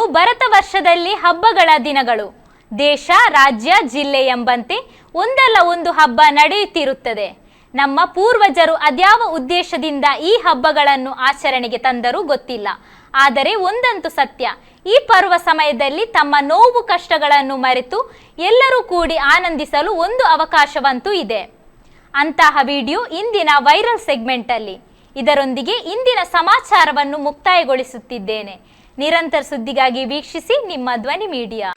ಇನ್ನು ಭರತ ವರ್ಷದಲ್ಲಿ ಹಬ್ಬಗಳ ದಿನಗಳು. ದೇಶ, ರಾಜ್ಯ, ಜಿಲ್ಲೆ ಎಂಬಂತೆ ಒಂದಲ್ಲ ಒಂದು ಹಬ್ಬ ನಡೆಯುತ್ತಿರುತ್ತದೆ. ನಮ್ಮ ಪೂರ್ವಜರು ಅದ್ಯಾವ ಉದ್ದೇಶದಿಂದ ಈ ಹಬ್ಬಗಳನ್ನು ಆಚರಣೆಗೆ ತಂದರೂ ಗೊತ್ತಿಲ್ಲ. ಆದರೆ ಒಂದಂತೂ ಸತ್ಯ, ಈ ಪರ್ವ ಸಮಯದಲ್ಲಿ ತಮ್ಮ ನೋವು ಕಷ್ಟಗಳನ್ನು ಮರೆತು ಎಲ್ಲರೂ ಕೂಡಿ ಆನಂದಿಸಲು ಒಂದು ಅವಕಾಶವಂತೂ ಇದೆ. ಅಂತಹ ವಿಡಿಯೋ ಇಂದಿನ ವೈರಲ್ ಸೆಗ್ಮೆಂಟ್ ಅಲ್ಲಿ. ಇದರೊಂದಿಗೆ ಇಂದಿನ ಸಮಾಚಾರವನ್ನು ಮುಕ್ತಾಯಗೊಳಿಸುತ್ತಿದ್ದೇನೆ. ನಿರಂತರ ಸುದ್ದಿಗಾಗಿ ವೀಕ್ಷಿಸಿ ನಿಮ್ಮ ಧ್ವನಿ ಮೀಡಿಯಾ.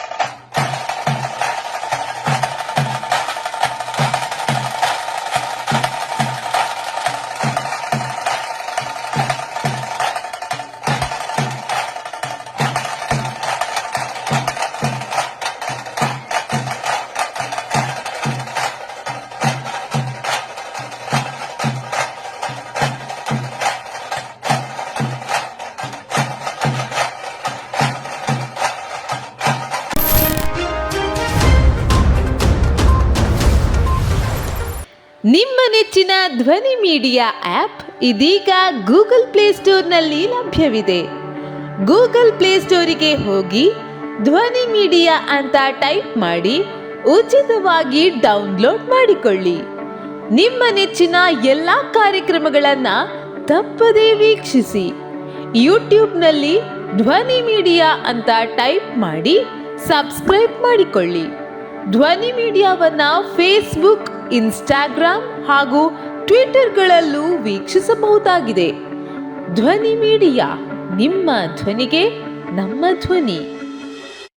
ನಿಮ್ಮ ನೆಚ್ಚಿನ ಧ್ವನಿ ಮೀಡಿಯಾ ಆ್ಯಪ್ ಇದೀಗ ಗೂಗಲ್ ಪ್ಲೇಸ್ಟೋರ್ನಲ್ಲಿ ಲಭ್ಯವಿದೆ. ಗೂಗಲ್ ಪ್ಲೇಸ್ಟೋರಿಗೆ ಹೋಗಿ ಧ್ವನಿ ಮೀಡಿಯಾ ಅಂತ ಟೈಪ್ ಮಾಡಿ ಉಚಿತವಾಗಿ ಡೌನ್ಲೋಡ್ ಮಾಡಿಕೊಳ್ಳಿ. ನಿಮ್ಮ ನೆಚ್ಚಿನ ಎಲ್ಲ ಕಾರ್ಯಕ್ರಮಗಳನ್ನು ತಪ್ಪದೇ ವೀಕ್ಷಿಸಿ. ಯೂಟ್ಯೂಬ್ನಲ್ಲಿ ಧ್ವನಿ ಮೀಡಿಯಾ ಅಂತ ಟೈಪ್ ಮಾಡಿ ಸಬ್ಸ್ಕ್ರೈಬ್ ಮಾಡಿಕೊಳ್ಳಿ. ಧ್ವನಿ ಮೀಡಿಯಾವನ್ನು ಫೇಸ್ಬುಕ್, ಇನ್ಸ್ಟಾಗ್ರಾಮ್ ಹಾಗೂ ಟ್ವಿಟರ್ಗಳಲ್ಲೂ ವೀಕ್ಷಿಸಬಹುದಾಗಿದೆ. ಧ್ವನಿ ಮೀಡಿಯಾ, ನಿಮ್ಮ ಧ್ವನಿಗೆ ನಮ್ಮ ಧ್ವನಿ.